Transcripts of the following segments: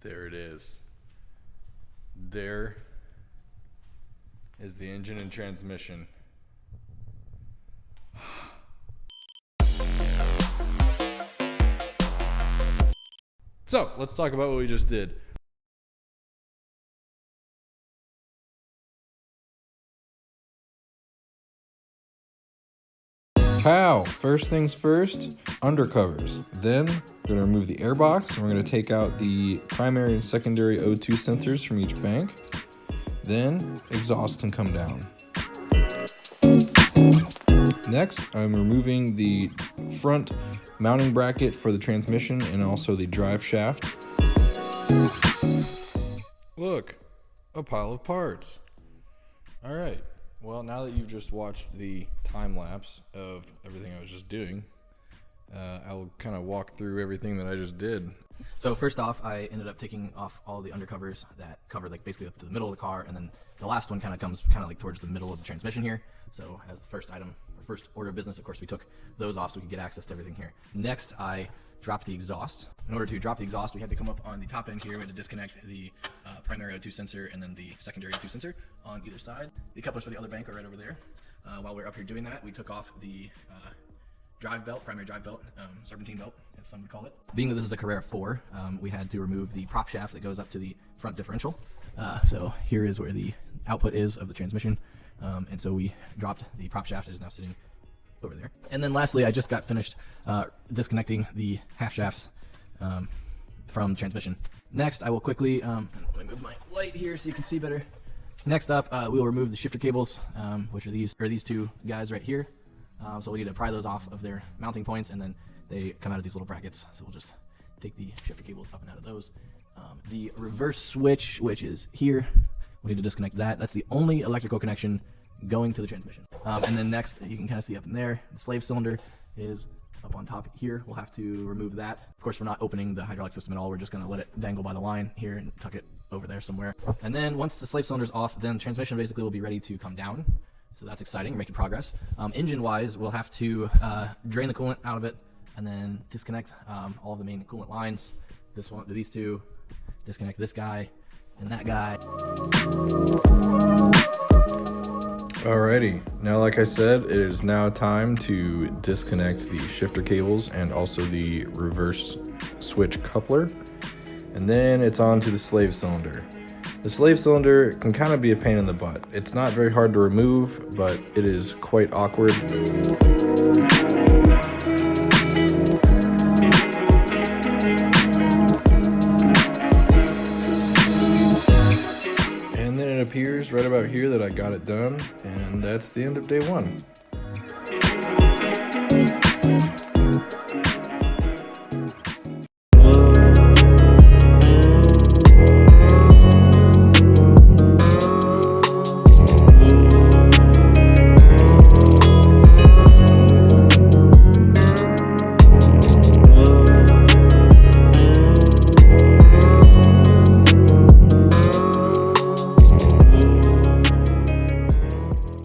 There it is. There is the engine and transmission. So, let's talk about what we just did. Pow! First things first, undercovers. Then, we're going to remove the air box, and we're going to take out the primary and secondary O2 sensors from each bank. Then, exhaust can come down. Next, I'm removing the front mounting bracket for the transmission and also the drive shaft. Look, a pile of parts. All right. Well, now that you've just watched the time lapse of everything I was just doing, I'll kind of walk through everything that I just did. So first off, I ended up taking off all the undercovers that cover like basically up to the middle of the car, and then the last one kind of comes like towards the middle of the transmission here. So as the first item, or first order of business, of course, we took those off so we could get access to everything here. Next, I dropped the exhaust. In order to drop the exhaust, we had to come up on the top end here. We had to disconnect the primary O2 sensor and then the secondary O2 sensor on either side. The couplers for the other bank are right over there. While we're up here doing that, we took off the drive belt, primary drive belt, serpentine belt, as some would call it. Being that this is a Carrera 4, we had to remove the prop shaft that goes up to the front differential. So here is where the output is of the transmission. And so we dropped the prop shaft. It is now sitting over there. And then lastly, I just got finished disconnecting the half shafts from transmission. Next, I will quickly, let me move my light here so you can see better. Next up, we will remove the shifter cables, which are these two guys right here. So we need to pry those off of their mounting points, and then they come out of these little brackets. So we'll just take the shifter cables up and out of those. The reverse switch, which is here, we need to disconnect that. That's the only electrical connection going to the transmission. And then next, you can kind of see up in there, the slave cylinder is up on top here. We'll have to remove that. Of course, we're not opening the hydraulic system at all. We're just gonna let it dangle by the line here and tuck it over there somewhere. And then once the slave cylinder's off, then transmission basically will be ready to come down. So that's exciting, we're making progress. Engine-wise, we'll have to drain the coolant out of it and then disconnect all of the main coolant lines. This one, these two, disconnect this guy and that guy. Alrighty, now like I said, it is now time to disconnect the shifter cables and also the reverse switch coupler. And then it's on to the slave cylinder. The slave cylinder can kind of be a pain in the butt. It's not very hard to remove, but it is quite awkward. And then it appears right about here that I got it done, and that's the end of day one.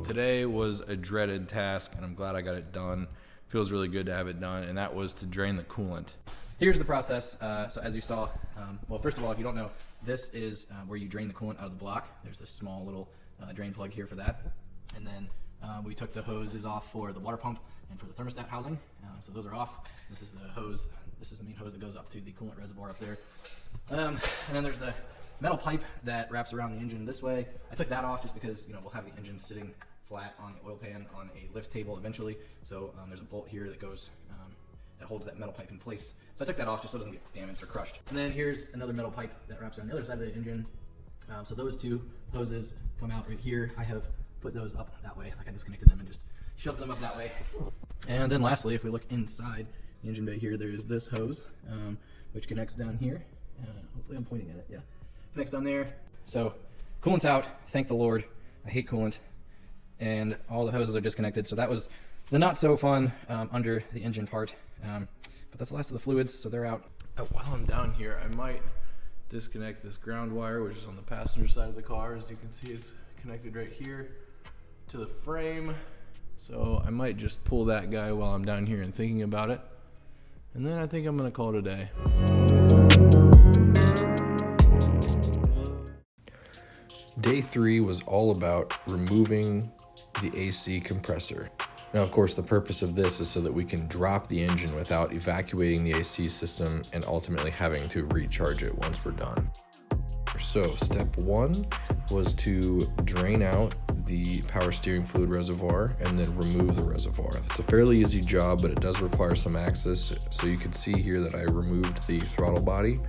Today was a dreaded task, and I'm glad I got it done. Feels really good to have it done, and that was to drain the coolant. Here's the process. So as you saw, well, first of all, if you don't know, this is where you drain the coolant out of the block. There's this small little drain plug here for that. And then we took the hoses off for the water pump and for the thermostat housing. So those are off. This is the hose. This is the main hose that goes up to the coolant reservoir up there. And then there's the metal pipe that wraps around the engine this way. I took that off just because, you know, we'll have the engine sitting flat on the oil pan on a lift table eventually. So there's a bolt here that goes, that holds that metal pipe in place. So I took that off just so it doesn't get damaged or crushed. And then here's another metal pipe that wraps around the other side of the engine. So those two hoses come out right here. I have put those up that way, like I disconnected them and just shoved them up that way. And then lastly, if we look inside the engine bay here, there's this hose, which connects down here. Hopefully I'm pointing at it, yeah. Connects down there. So coolant's out, thank the Lord. I hate coolant. And all the hoses are disconnected. So that was the not so fun under the engine part. But that's the last of the fluids, so they're out. While I'm down here, I might disconnect this ground wire, which is on the passenger side of the car. As you can see, it's connected right here to the frame. So I might just pull that guy while I'm down here and thinking about it. And then I think I'm gonna call it a day. Day 3 was all about removing the AC compressor. Now, of course, the purpose of this is so that we can drop the engine without evacuating the AC system and ultimately having to recharge it once we're done. So step 1 was to drain out the power steering fluid reservoir and then remove the reservoir. It's a fairly easy job, but it does require some access. So you can see here that I removed the throttle body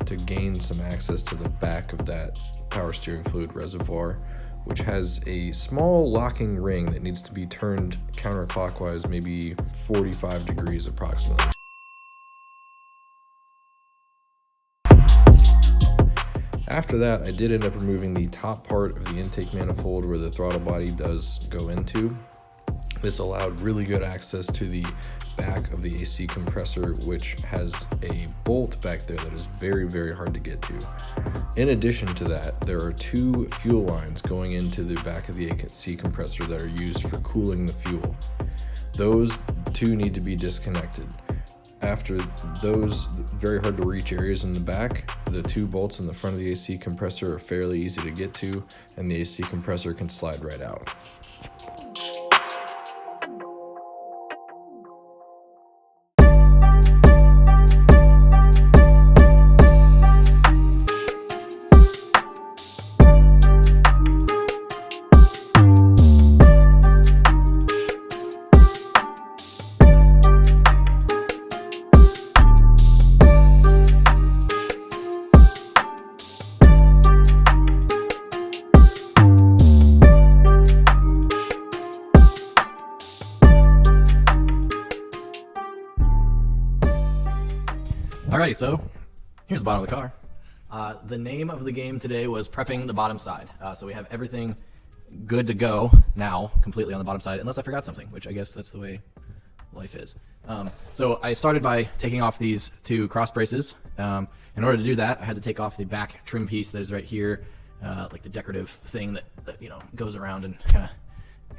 to gain some access to the back of that power steering fluid reservoir, which has a small locking ring that needs to be turned counterclockwise, maybe 45 degrees approximately. After that, I did end up removing the top part of the intake manifold where the throttle body does go into. This allowed really good access to the back of the AC compressor, which has a bolt back there that is very, very hard to get to. In addition to that, there are 2 fuel lines going into the back of the AC compressor that are used for cooling the fuel. Those 2 need to be disconnected. After those very hard to reach areas in the back, the 2 bolts in the front of the AC compressor are fairly easy to get to, and the AC compressor can slide right out. Alrighty, so here's the bottom of the car. The name of the game today was prepping the bottom side. So we have everything good to go now, completely on the bottom side, unless I forgot something, which I guess that's the way life is. So I started by taking off these 2 cross braces. In order to do that, I had to take off the back trim piece that is right here, like the decorative thing that goes around and kind of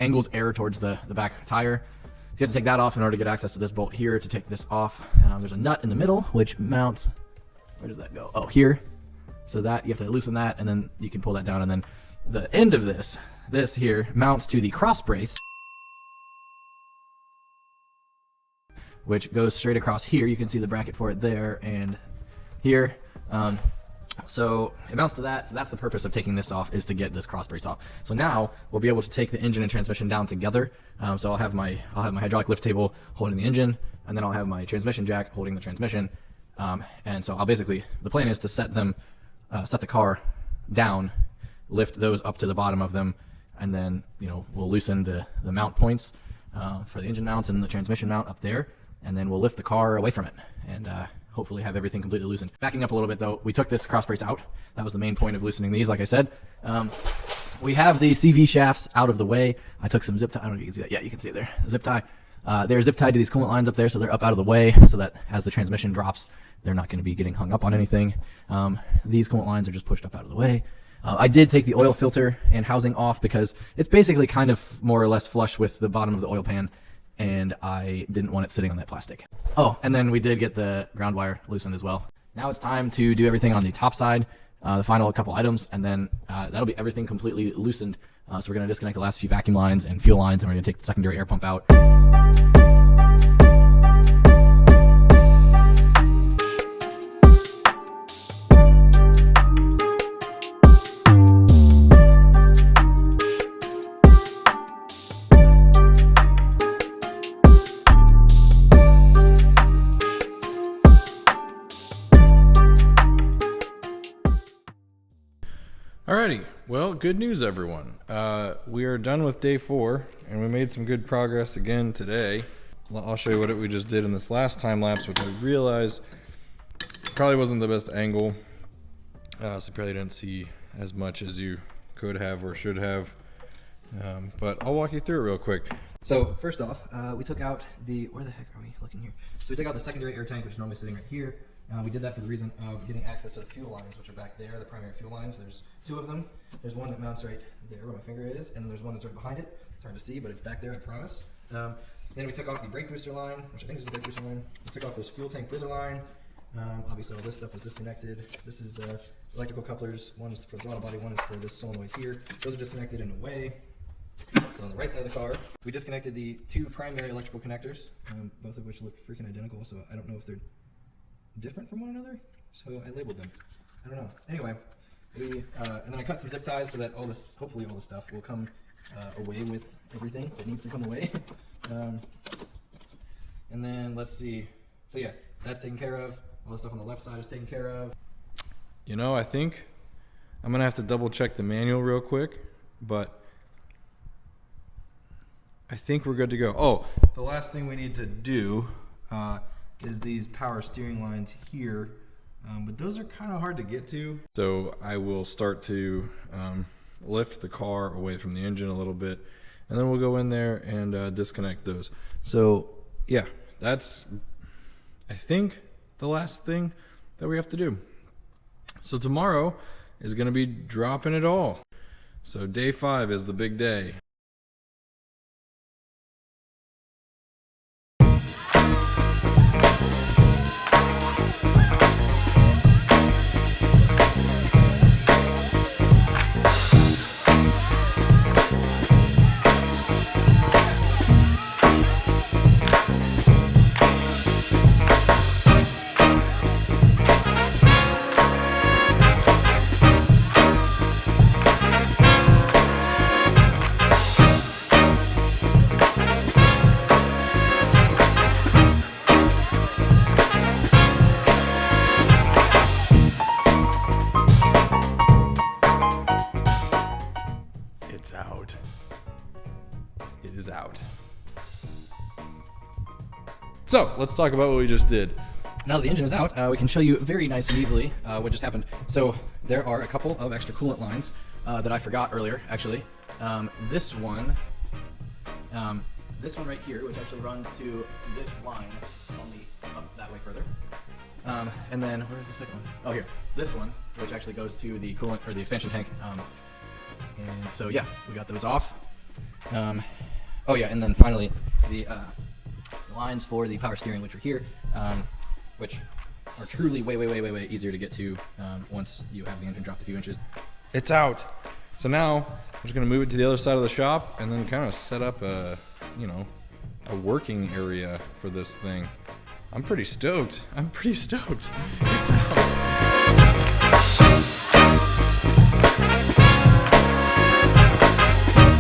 angles air towards the back tire. So you have to take that off in order to get access to this bolt here to take this off. There's a nut in the middle which mounts, where does that go? Oh, here. So that you have to loosen that, and then you can pull that down, and then the end of this here mounts to the cross brace, which goes straight across here. You can see the bracket for it there and here. So it mounts to that. So that's the purpose of taking this off, is to get this cross brace off. So now we'll be able to take the engine and transmission down together. So I'll have my hydraulic lift table holding the engine, and then I'll have my transmission jack holding the transmission. And so I'll basically, the plan is to set the car down, lift those up to the bottom of them, and then we'll loosen the mount points for the engine mounts and the transmission mount up there, and then we'll lift the car away from it and hopefully have everything completely loosened. Backing up a little bit though, we took this cross brace out. That was the main point of loosening these, like I said. We have the CV shafts out of the way. I took some zip tie. I don't know if you can see that. Yeah, you can see it there. Zip tie. They're zip tied to these coolant lines up there, so they're up out of the way, so that as the transmission drops, they're not going to be getting hung up on anything. These coolant lines are just pushed up out of the way. I did take the oil filter and housing off because it's basically kind of more or less flush with the bottom of the oil pan, and I didn't want it sitting on that plastic. Oh, and then we did get the ground wire loosened as well. Now it's time to do everything on the top side, the final couple items, and then that'll be everything completely loosened. So we're going to disconnect the last few vacuum lines and fuel lines, and we're going to take the secondary air pump out. Alrighty, well, good news everyone. We are done with day 4, and we made some good progress again today. I'll show you what we just did in this last time lapse, which I realize probably wasn't the best angle, so you probably didn't see as much as you could have or should have, but I'll walk you through it real quick. So first off, we took out where the heck are we looking here? So we took out the secondary air tank, which is normally sitting right here. We did that for the reason of getting access to the fuel lines, which are back there, the primary fuel lines. There's 2 of them. There's one that mounts right there where my finger is, and then there's one that's right behind it. It's hard to see, but it's back there, I promise. Then we took off the brake booster line, which I think is the brake booster line. We took off this fuel tank breather line. Obviously all this stuff was disconnected. This is electrical couplers. One is for the throttle body, one is for this solenoid here. Those are disconnected in a way. So on the right side of the car, we disconnected the two primary electrical connectors, both of which look freaking identical, so I don't know if they're different from one another, so I labeled them. I don't know. Anyway, and then I cut some zip ties so that all this, hopefully all this stuff will come away with everything that needs to come away. And then let's see. So yeah, that's taken care of. All the stuff on the left side is taken care of. You know, I think I'm gonna have to double check the manual real quick, but I think we're good to go. Oh, the last thing we need to do is these power steering lines here, but those are kind of hard to get to. So I will start to lift the car away from the engine a little bit, and then we'll go in there and disconnect those. So yeah, that's, I think, the last thing that we have to do. So tomorrow is going to be dropping it all. So day 5 is the big day. It's out. It is out. So let's talk about what we just did. Now that the engine is out, we can show you very nice and easily what just happened. So there are a couple of extra coolant lines that I forgot earlier, actually. This one right here, which actually runs to this line only up that way further. And then, where's the second one? Oh, here. This one, which actually goes to the coolant, or the expansion tank. And so, yeah, we got those off. Oh, yeah, and then finally, the lines for the power steering, which are here, which are truly way easier to get to once you have the engine dropped a few inches. It's out. So now I'm just gonna move it to the other side of the shop and then kind of set up a, you know, a working area for this thing. I'm pretty stoked. It's out.